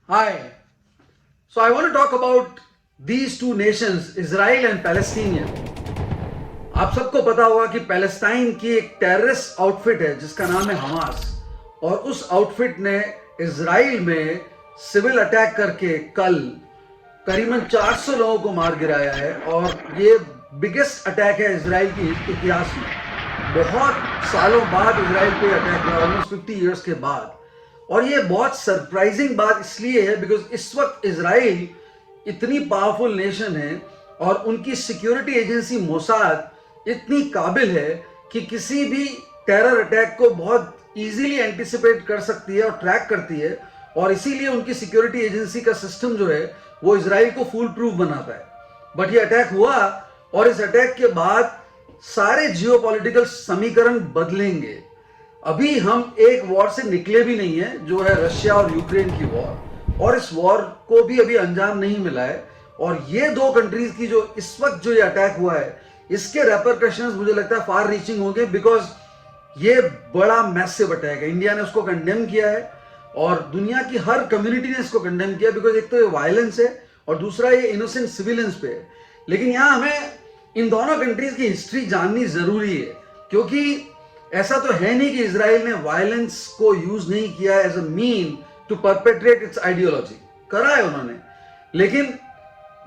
Hi. So I want to talk about these two nations, Israel and Palestinian. आप सबको पता होगा कि पैलेस्टाइन की एक टेररिस्ट आउटफिट है जिसका नाम है हमास, और उस आउटफिट ने इजराइल में सिविल अटैक करके कल करीबन 400 लोगों को मार गिराया है। और ये बिगेस्ट अटैक है इजराइल की इतिहास में। बहुत सालों बाद इजराइल पे अटैक हुआ, ऑलमोस्ट 50 इयर्स के बाद। और ये बहुत सरप्राइजिंग बात इसलिए है बिकॉज इस वक्त इजराइल इतनी पावरफुल नेशन है और उनकी सिक्योरिटी एजेंसी मोसाद इतनी काबिल है कि किसी भी टेरर अटैक को बहुत इजीली एंटिसिपेट कर सकती है और ट्रैक करती है। और इसीलिए उनकी सिक्योरिटी एजेंसी का सिस्टम जो है वो इजराइल को फुल प्रूफ बनाता है। बट ये अटैक हुआ और इस अटैक के बाद सारे जियोपॉलिटिकल समीकरण बदलेंगे। अभी हम एक वॉर से निकले भी नहीं है, जो है रशिया और यूक्रेन की वॉर, और इस वॉर को भी अभी अंजाम नहीं मिला है। और ये दो कंट्रीज की जो इस वक्त जो ये अटैक हुआ है, इसके रेपरकशंस मुझे लगता है फार रीचिंग होंगे, बिकॉज ये बड़ा मैसिव अटैक है। इंडिया ने उसको कंडेम किया है और दुनिया की हर कम्युनिटी ने इसको कंडेम किया, बिकॉज एक तो ये वायलेंस है और दूसरा ये इनोसेंट सिविलियंस पे है। लेकिन यहां हमें इन दोनों कंट्रीज की हिस्ट्री जाननी जरूरी है, क्योंकि ऐसा तो है नहीं कि इजराइल ने वायलेंस को यूज नहीं किया as a mean to perpetrate its ideology. करा है उन्होंने, लेकिन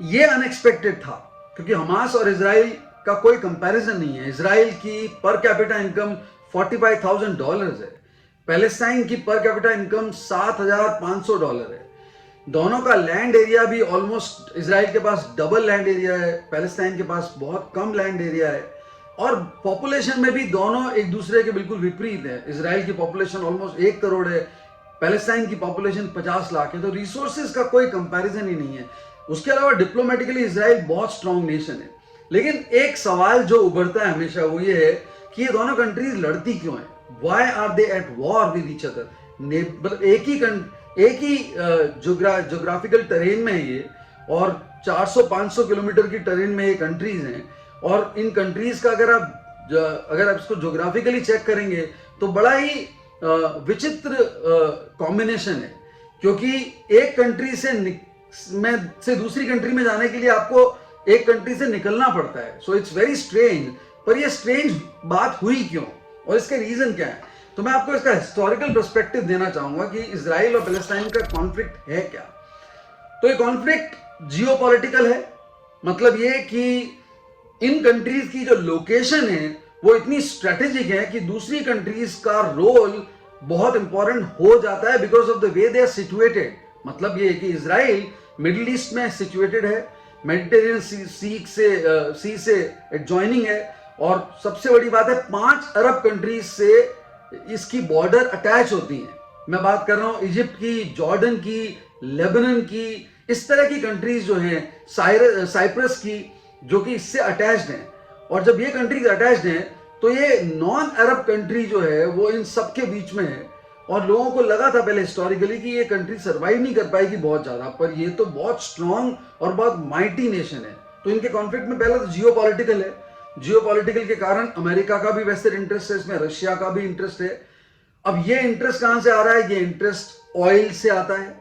ये अनएक्सपेक्टेड था, क्योंकि हमास और इजराइल का कोई कंपैरिजन नहीं है। इजराइल की पर कैपिटा इनकम $45,000 है, पैलेस्टाइन की पर कैपिटा इनकम $7,500 है। दोनों का लैंड एरिया भी ऑलमोस्ट, इजराइल के पास डबल लैंड एरिया है, पैलेस्टाइन के पास बहुत कम लैंड एरिया है। और पॉपुलेशन में भी दोनों एक दूसरे के बिल्कुल विपरीत है। इजराइल की पॉपुलेशन ऑलमोस्ट 1 करोड़ है, पैलेस्टाइन की पॉपुलेशन 50 लाख है। तो रिसोर्सेज का कोई कंपैरिजन ही नहीं है। उसके अलावा डिप्लोमेटिकली इजराइल बहुत स्ट्रांग नेशन है। लेकिन एक सवाल जो उभरता है हमेशा वो ये है कि ये दोनों कंट्रीज लड़ती क्यों है? Why are they at war with each other? मतलब एक ही जोग्राफिकल टेरेन में है ये, और 400-500 किलोमीटर की टेरेन में ये कंट्रीज हैं। और इन कंट्रीज का अगर आप इसको ज्योग्राफिकली चेक करेंगे तो बड़ा ही विचित्र कॉम्बिनेशन है, क्योंकि एक कंट्री से दूसरी कंट्री में जाने के लिए आपको एक कंट्री से निकलना पड़ता है। So it's very strange. पर ये स्ट्रेंज बात हुई क्यों और इसके रीजन क्या है? तो मैं आपको इसका हिस्टोरिकल पर्सपेक्टिव देना चाहूंगा कि इजराइल और पैलेस्टाइन का कॉन्फ्लिक्ट है क्या। तो ये कॉन्फ्लिक्ट जियोपॉलिटिकल है। मतलब ये कि इन कंट्रीज की जो लोकेशन है वो इतनी स्ट्रेटेजिक है कि दूसरी कंट्रीज का रोल बहुत इंपॉर्टेंट हो जाता है because of the way they are situated. मतलब ये कि इजराइल मिडिल ईस्ट में सिचुएटेड है, मेडिटेरियन सी से एडजॉइनिंग है, और सबसे बड़ी बात है 5 अरब कंट्रीज से इसकी बॉर्डर अटैच होती हैं। मैं बात कर रहा हूं इजिप्ट की, जॉर्डन की, लेबनान की, इस तरह की कंट्रीज जो हैं, साइप्रस की, जो कि इससे अटैच्ड हैं। और जब ये कंट्रीज अटैच्ड हैं तो ये नॉन अरब कंट्री जो है वो इन सब के बीच में है। और लोगों को लगा था पहले हिस्टोरिकली कि ये कंट्री सर्वाइव नहीं कर पाएगी बहुत ज्यादा, पर ये तो बहुत स्ट्रांग और बहुत माइटी नेशन है। तो इनके कॉन्फ्लिक्ट में पहला तो जियोपॉलिटिकल है। जियोपॉलिटिकल के कारण अमेरिका का भी वेस्टेड इंटरेस्ट है इसमें, रशिया का भी इंटरेस्ट है। अब ये इंटरेस्ट कहां से आ रहा है? ये इंटरेस्ट ऑयल से आता है।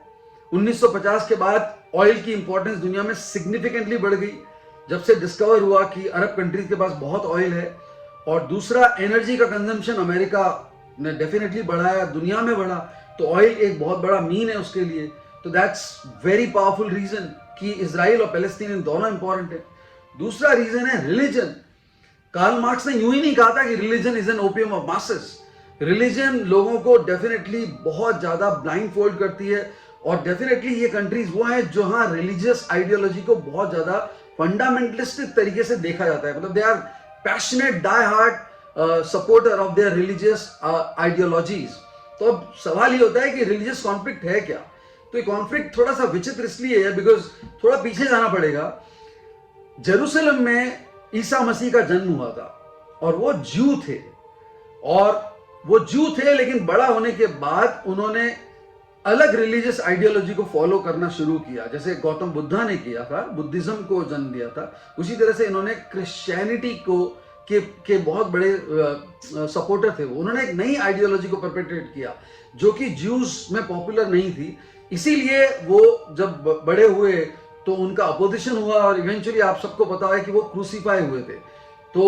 1950 के बाद ऑयल की इंपॉर्टेंस दुनिया में सिग्निफिकेंटली बढ़ गई, जब से डिस्कवर हुआ कि अरब कंट्रीज के पास बहुत ऑयल है। और दूसरा, एनर्जी का कंजम्पशन अमेरिका ने डेफिनेटली बढ़ाया, दुनिया में बढ़ा, तो ऑयल एक बहुत बड़ा मीन है उसके लिए। तो दैट्स वेरी पावरफुल रीजन कि इजराइल और पैलेस्टीन दोनों इंपॉर्टेंट है। दूसरा रीजन है रिलीजन। कार्ल मार्क्स ने यूं ही नहीं कहा था कि religion is an opium of masses. Religion लोगों को डेफिनेटली बहुत ज्यादा ब्लाइंड फोल्ड करती है, और डेफिनेटली ये कंट्रीज वो हैं जहां रिलीजियस आइडियोलॉजी को बहुत ज्यादा फंडामेंटलिस्टिक तरीके से देखा जाता है। मतलब they are passionate die hard supporter of their religious ideologies. तो अब सवाल ये होता है कि रिलीजियस कॉन्फ्लिक्ट है क्या? तो ये कॉन्फ्लिक्ट थोड़ा सा विचित्र इसलिए है बिकॉज थोड़ा पीछे जाना पड़ेगा। जेरूसलम में ईसा मसीह का जन्म हुआ था, और वो ज्यू थे, लेकिन बड़ा होने के बाद उन्होंने अलग रिलीजियस आइडियोलॉजी को फॉलो करना शुरू किया, जैसे गौतम बुद्धा ने किया था, बुद्धिज्म को जन्म दिया था। उसी तरह से इन्होंने क्रिश्चियनिटी के बहुत बड़े सपोर्टर थे। वो उन्होंने एक नई आइडियोलॉजी को परपेट्रेट किया जो कि ज्यूज में पॉपुलर नहीं थी। इसीलिए वो जब बड़े हुए तो उनका अपोजिशन हुआ और इवेंचुअली आप सबको पता है कि वो क्रूसीफाई हुए थे। तो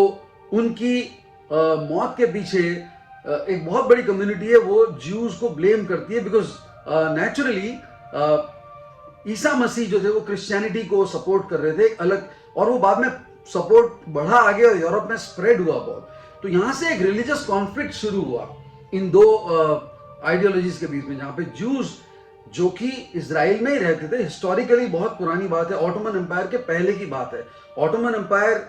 उनकी मौत के पीछे एक बहुत बड़ी कम्युनिटी है वो ज्यूज को ब्लेम करती है, बिकॉज नेचुरली ईसा मसीह जो थे वो क्रिश्चियनिटी को सपोर्ट कर रहे थे एक अलग, और वो बाद में सपोर्ट बढ़ा आगे और यूरोप में स्प्रेड हुआ बहुत। तो यहां से एक रिलीजियस कॉन्फ्लिक्ट शुरू हुआ इन दो आइडियोलॉजीज के बीच में, जहां पे ज्यूज जो कि इजराइल में ही रहते थे, हिस्टोरिकली बहुत पुरानी बात है, ऑटोमन एम्पायर के पहले की बात है। ऑटोमन एम्पायर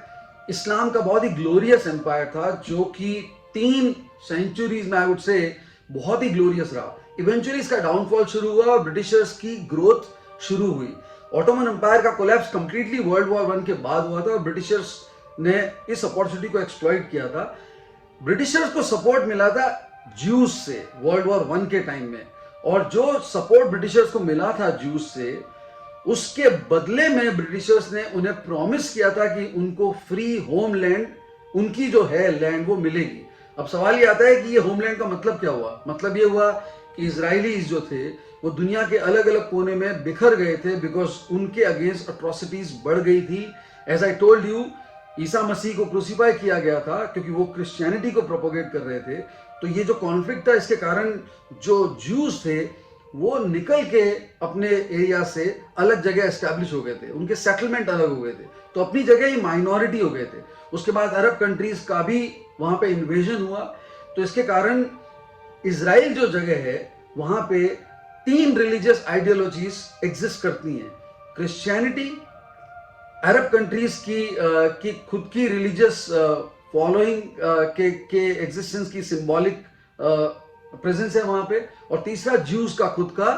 इस्लाम का बहुत ही ग्लोरियस एम्पायर था जो कि 3 सेंचुरीज में आई वुड से बहुत ही ग्लोरियस रहा। इवेंचुअली इसका डाउनफॉल शुरू हुआ और ब्रिटिशर्स की ग्रोथ शुरू हुई। ऑटोमन एम्पायर का कोलैप्स कंप्लीटली वर्ल्ड वॉर 1 के बाद हुआ था और ब्रिटिशर्स ने इस अपॉर्चुनिटी को एक्सप्लॉइट किया था। ब्रिटिशर्स को सपोर्ट मिला था ज्यूज से वर्ल्ड वॉर 1 के टाइम में, और जो सपोर्ट ब्रिटिशर्स को मिला था ज्यूज से, उसके बदले में ब्रिटिशर्स ने उन्हें प्रॉमिस किया था कि उनको फ्री होमलैंड, उनकी जो है लैंड वो मिलेगी। अब सवाल ये आता है कि ये होमलैंड का मतलब क्या हुआ? मतलब ये हुआ कि इजरायलीज जो थे वो दुनिया के अलग अलग कोने में बिखर गए थे बिकॉज उनके अगेंस्ट अट्रॉसिटीज बढ़ गई थी। As I told you, Isa Masih को क्रूसीफाई किया गया था क्योंकि वो क्रिश्चियनिटी को प्रोपोगेट कर रहे थे। तो ये जो कॉन्फ्लिक्ट था, इसके कारण जो ज्यूज थे वो निकल के अपने एरिया से अलग जगह एस्टैब्लिश हो गए थे, उनके सेटलमेंट अलग हो गए थे, तो अपनी जगह ही माइनॉरिटी हो गए थे। उसके बाद अरब कंट्रीज का भी वहां पे इन्वेजन हुआ। तो इसके कारण इजराइल जो जगह है वहां पे 3 रिलीजियस आइडियोलॉजीज एग्जिस्ट करती हैं। क्रिश्चियनिटी, अरब कंट्रीज की खुद की रिलीजियस फॉलोइंग के एग्जिस्टेंस की सिंबॉलिक प्रेजेंस है वहां पे, और तीसरा ज्यूज का खुद का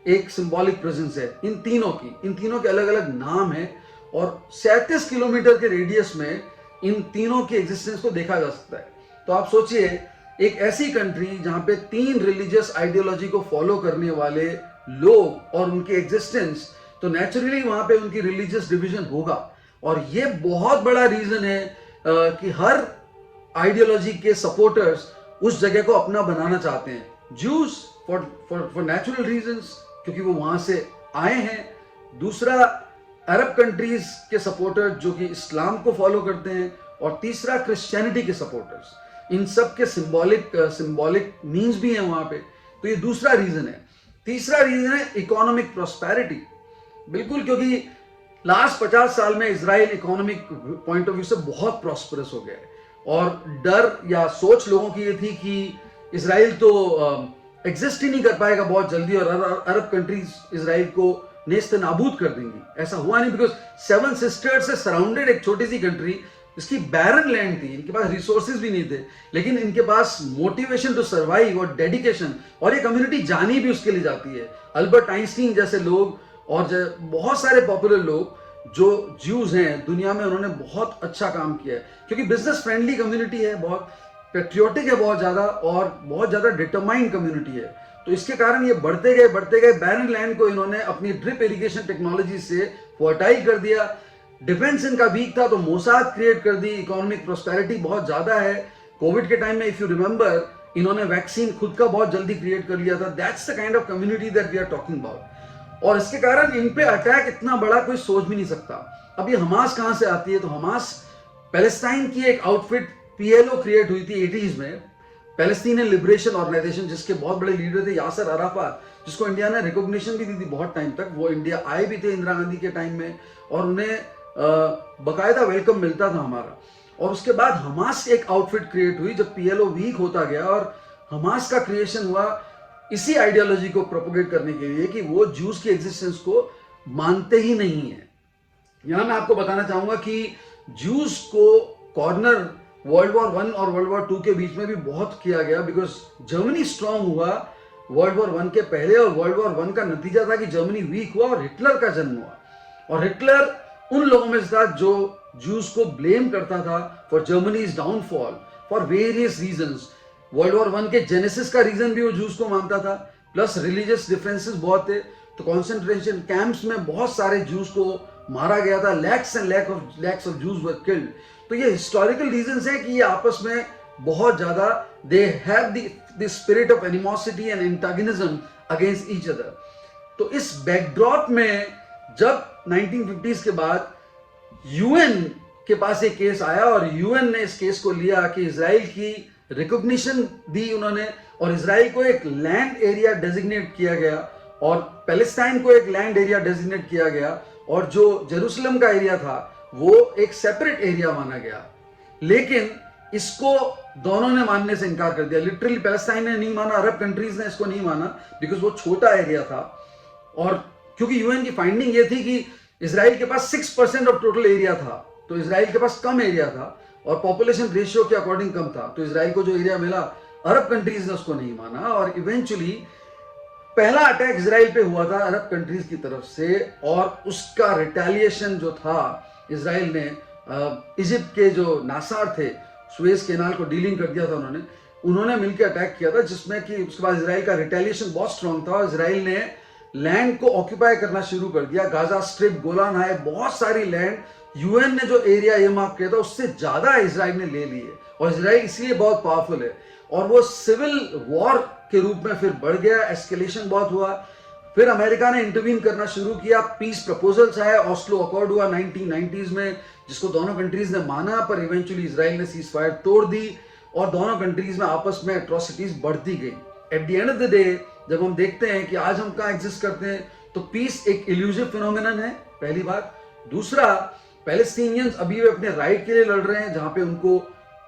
एक सिंबॉलिक प्रेजेंस है। इन तीनों के अलग अलग नाम है और 37 किलोमीटर के रेडियस में इन तीनों के एग्जिस्टेंस को देखा जा सकता है। तो आप सोचिए, एक ऐसी कंट्री जहां पे 3 रिलीजियस आइडियोलॉजी को फॉलो करने वाले लोग और उनके एग्जिस्टेंस, तो नेचुरली वहां पे उनकी रिलीजियस डिवीजन होगा। और ये बहुत बड़ा रीजन है कि हर आइडियोलॉजी के सपोर्टर्स उस जगह को अपना बनाना चाहते हैं। ज्यूज फॉर नेचुरल रीजंस, क्योंकि वो वहां से आए हैं। दूसरा, अरब कंट्रीज के सपोर्टर जो कि इस्लाम को फॉलो करते हैं, और तीसरा क्रिश्चियनिटी के सपोर्टर्स। इन सब के सिंबॉलिक मीन्स भी हैं वहां पे। तो ये दूसरा रीजन है। तीसरा रीजन है इकोनॉमिक प्रॉस्पेरिटी। बिल्कुल, क्योंकि लास्ट 50 साल में Israel economic point of view से बहुत प्रॉस्परस हो गया है, और डर या सोच लोगों की ये थी कि इजराइल तो एग्जिस्ट ही नहीं कर पाएगा बहुत जल्दी और अरब कंट्रीज इजराइल को नेस्त नाबूद कर देंगी। ऐसा हुआ नहीं, बिकॉज 7 सिस्टर्स से सराउंडेड एक छोटी सी कंट्री, इसकी बैरन लैंड थी, इनके पास रिसोर्सेज भी नहीं थे, लेकिन इनके पास मोटिवेशन टू सर्वाइव और डेडिकेशन, और ये कम्युनिटी जानी भी उसके लिए जाती है। अल्बर्ट आइंस्टीन जैसे लोग और बहुत सारे पॉपुलर लोग जो ज्यूज हैं दुनिया में, उन्होंने बहुत अच्छा काम किया है, क्योंकि बिजनेस फ्रेंडली कम्युनिटी है, बहुत पेट्रियोटिक है बहुत ज्यादा, और बहुत ज्यादा डिटरमाइंड कम्युनिटी है। तो इसके कारण ये बढ़ते गए। बैरन लैंड को इन्होंने अपनी ड्रिप इरिगेशन टेक्नोलॉजी से फर्टाइल कर दिया। डिफेंस इनका वीक था तो मोसाद क्रिएट कर दी। इकोनॉमिक प्रोस्पेरिटी बहुत ज्यादा है। कोविड के टाइम में इफ यू रिमेंबर, इन्होंने वैक्सीन खुद का बहुत जल्दी क्रिएट कर लिया था। That's the kind of community that we are talking about. और इसके कारण इन पे अटैक इतना बड़ा कोई सोच भी नहीं सकता। अब ये हमास कहां से आती है? तो हमास पैलेस्टाइन की एक आउटफिट PLO क्रिएट हुई थी 80s में, पैलेस्टीनियन लिबरेशन ऑर्गेनाइजेशन, जिसके बहुत बड़े लीडर थे यासर अराफात, जिसको इंडिया ने रिकॉग्निशन भी दी थी बहुत टाइम तक। वो इंडिया आए भी थे इंदिरा गांधी के टाइम में, और उन्हें बकायदा वेलकम मिलता था हमारा। और उसके बाद हमास एक आउटफिट क्रिएट हुई जब PLO वीक होता गया, और हमास का क्रिएशन हुआ इसी आइडियोलॉजी को प्रोपोगेट करने के लिए कि वो ज्यूज की एग्जिस्टेंस को मानते ही नहीं है। यहां मैं आपको बताना चाहूंगा कि ज्यूज को कॉर्नर वर्ल्ड वॉर 1 और वर्ल्ड वॉर 2 के बीच में भी बहुत किया गया, बिकॉज जर्मनी स्ट्रांग हुआ वर्ल्ड वॉर 1 के पहले, और वर्ल्ड वॉर 1 का नतीजा था कि जर्मनी वीक हुआ और हिटलर का जन्म हुआ। और हिटलर उन लोगों में से था जो ज्यूज को ब्लेम करता था for Germany's downfall for various reasons. World war 1 के जेनेसिस का रीजन भी वो ज्यूज को मानता था, प्लस रिलीजियस डिफरेंसेस बहुत थे। तो कॉन्सेंट्रेशन कैंप्स में बहुत सारे ज्यूज को मारा गया था। Lakhs and lakhs of Jews were killed. तो ये हिस्टोरिकल रीजंस है कि ये आपस में बहुत ज्यादा they have the spirit of animosity and antagonism against each other. तो इस बैकड्रॉप में जब 1950s के बाद यूएन के पास एक केस आया और यूएन ने इस केस को लिया कि इजराइल की रिकॉग्निशन दी उन्होंने और इजराइल को एक लैंड एरिया डेजिग्नेट किया गया और पैलेस्टाइन को एक लैंड एरिया डेजिग्नेट किया गया और जो जेरूसलम का एरिया था वो एक सेपरेट एरिया माना गया। लेकिन इसको दोनों ने मानने से इनकार कर दिया। लिटरली पैलेस्टाइन ने नहीं माना, अरब कंट्रीज ने इसको नहीं माना बिकॉज वो छोटा एरिया था और क्योंकि यूएन की फाइंडिंग ये थी कि इजराइल के पास 6% ऑफ टोटल एरिया था, तो इजराइल के पास कम एरिया था और पॉपुलेशन रेशियो के अकॉर्डिंग कम था, तो इजराइल को जो एरिया मिला अरब कंट्रीज ने उसको नहीं माना और इवेंचुअली पहला अटैक इजराइल पे हुआ था अरब कंट्रीज की तरफ से और उसका रिटेलिएशन जो था इजराइल ने इजिप्ट के जो नासार थे, सुएज कैनाल को डीलिंग कर दिया था उन्होंने मिलकर अटैक किया था जिसमें कि उसके बाद इजराइल का रिटेलिएशन बहुत स्ट्रांग था और इजराइल ने लैंड को ऑक्यूपाई करना शुरू कर दिया। गाजा स्ट्रिप, गोलान हाई, बहुत सारी लैंड यूएन ने जो एरिया ये मार्क किया था उससे ज्यादा इजराइल ने ले लिए और इजराइल इसलिए बहुत पावरफुल है और वो सिविल वॉर के रूप में फिर बढ़ गया, एस्केलेशन बहुत हुआ। फिर अमेरिका ने इंटरवीन करना शुरू किया, पीस प्रपोजल्स आए, ऑस्लो अकॉर्ड हुआ 1990s में जिसको दोनों कंट्रीज ने माना, पर इवेंचुअली इजराइल ने सीज फायर तोड़ दी और दोनों कंट्रीज में आपस में एट्रोसिटीज बढ़ती गई। At the end of the day जब हम देखते हैं कि आज हम कहाँ एग्जिस्ट करते हैं तो पीस एक इल्यूजिव फिनोमिनन है, पहली बात। दूसरा, पैलेस्टीनियंस अभी भी अपने राइट के लिए लड़ रहे हैं जहां पे उनको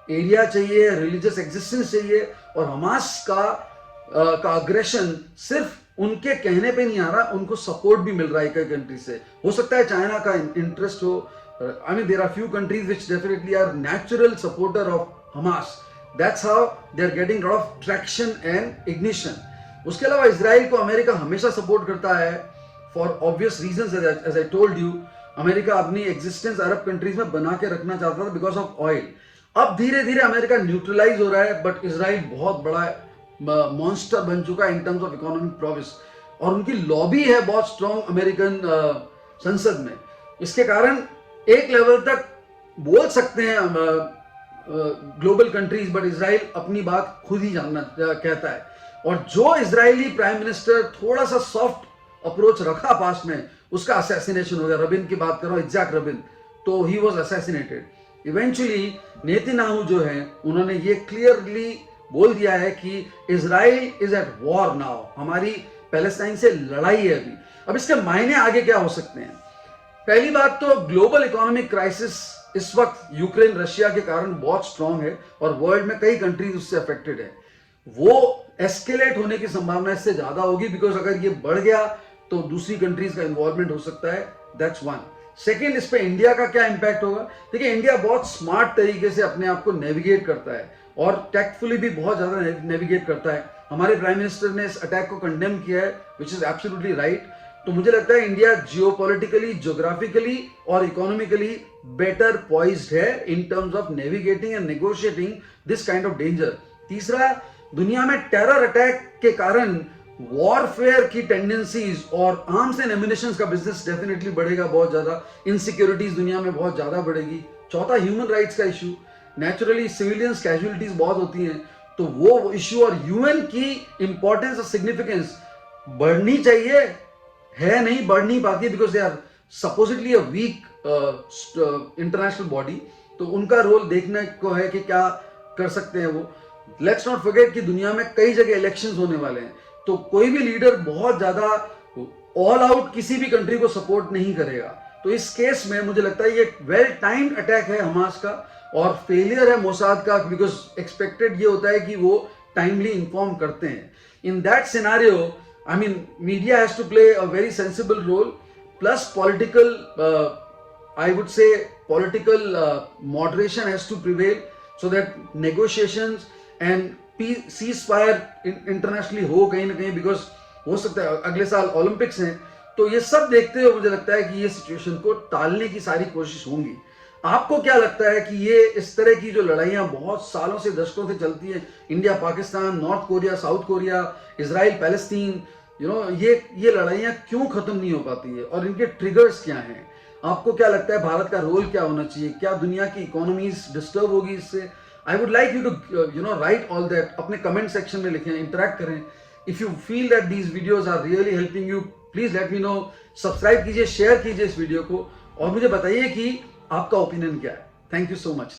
एरिया चाहिए, रिलीजियस एग्जिस्टेंस चाहिए और हमास का अग्रेशन सिर्फ उनके कहने पे नहीं आ रहा, उनको सपोर्ट भी मिल रहा है कई कंट्री से। हो सकता है चाइना का इंटरेस्ट हो, I mean there are few countries which definitely are natural supporter of Hamas, that's how they are getting lot of traction and ignition. उसके अलावा इजराइल को अमेरिका हमेशा सपोर्ट करता है for obvious reasons, as I told you. America अपनी existence Arab countries में बना के रखना चाहता था बिकॉज ऑफ ऑयल। अब धीरे धीरे अमेरिका न्यूट्रलाइज हो रहा है बट इजराइल बहुत बड़ा मॉन्स्टर बन चुका है in terms of economic progress और उनकी लॉबी है बहुत स्ट्रॉन्ग अमेरिकन संसद में। इसके कारण एक लेवल तक बोल सकते हैं ग्लोबल कंट्रीज बट इजराइल अपनी बात खुद ही जानना कहता है और जो इजरायली प्राइम मिनिस्टर थोड़ा सा सॉफ्ट अप्रोच रखा पास में उसका असैसिनेशन हो गया। रबिन की बात करो, इज़ाक रबिन, तो he was assassinated. Eventually Netanyahu जो है उन्होंने ये क्लियरली बोल दिया है कि Israel is at war now, हमारी पैलेस्टाइन से लड़ाई है अभी। अब इसके मायने आगे क्या हो सकते हैं? पहली बात तो ग्लोबल इकोनॉमिक क्राइसिस इस वक्त यूक्रेन रशिया के कारण बहुत स्ट्रांग है और वर्ल्ड में कई कंट्रीज उससे अफेक्टेड है। वो एस्केलेट होने की संभावना इससे ज्यादा होगी बिकॉज अगर ये बढ़ गया तो दूसरी कंट्रीज का इन्वॉल्वमेंट हो सकता है, दैट्स वन। सेकेंड, इस पे इंडिया का क्या इंपैक्ट होगा? देखिए, इंडिया बहुत स्मार्ट तरीके से अपने आप को नेविगेट करता है और टैक्टफुली भी बहुत ज्यादा नेविगेट करता है। हमारे प्राइम मिनिस्टर ने इस अटैक को कंडेम किया है विच इज एब्सोल्युटली राइट। तो मुझे लगता है इंडिया जियोपॉलिटिकली, ज्योग्राफिकली और इकोनॉमिकली बेटर पॉइज्ड है in terms of navigating and negotiating this kind of danger. तीसरा, दुनिया में टेरर अटैक के कारण वॉरफेयर की टेंडेंसीज और आर्म्स एंड एम्युनिशंस का बिजनेस डेफिनेटली बढ़ेगा बहुत ज्यादा, इनसिक्योरिटीज दुनिया में बहुत ज्यादा बढ़ेगी। चौथा, ह्यूमन राइट्स का इशू, नेचुरली सिविलियंस कैजुअलिटीज बहुत होती हैं तो वो इशू और यूएन की इंपॉर्टेंस और सिग्निफिकेंस बढ़नी चाहिए, है नहीं, बढ़ नहीं पाती because they are supposedly a weak international body. तो उनका रोल देखने को है कि क्या कर सकते हैं वो। लेट्स नॉट फॉरगेट कि दुनिया में कई जगह इलेक्शंस होने वाले हैं तो कोई भी लीडर बहुत ज्यादा ऑल आउट किसी भी कंट्री को सपोर्ट नहीं करेगा। तो इस केस में मुझे लगता है ये वेल टाइम्ड अटैक है हमास का और फेलियर है मोसाद का बिकॉज एक्सपेक्टेड ये होता है कि वो टाइमली इन्फॉर्म करते हैं। In that scenario I mean media has to play a very sensible role plus political I would say political moderation has to prevail so that negotiations and ceasefire internationally हो कहीं ना कहीं, because हो सकता है अगले साल ओलंपिक्स हैं तो ये सब देखते हुए मुझे लगता है कि ये सिचुएशन को टालने की सारी कोशिश होंगी। आपको क्या लगता है कि ये इस तरह की जो लड़ाइयां बहुत सालों से, दशकों से चलती हैं, India Pakistan, north Korea south Korea, Israel Palestine, ये लड़ाइयां क्यों खत्म नहीं हो पाती है और इनके ट्रिगर्स क्या हैं? आपको क्या लगता है भारत का रोल क्या होना चाहिए? क्या दुनिया की इकोनॉमीज डिस्टर्ब होगी इससे? I would like you to write all that, अपने कमेंट सेक्शन में लिखें, इंटरेक्ट करें। If you feel that these videos are really helping you, please let me know, subscribe कीजिए, शेयर कीजिए इस वीडियो को और मुझे बताइए कि आपका ओपिनियन क्या है। Thank you so much.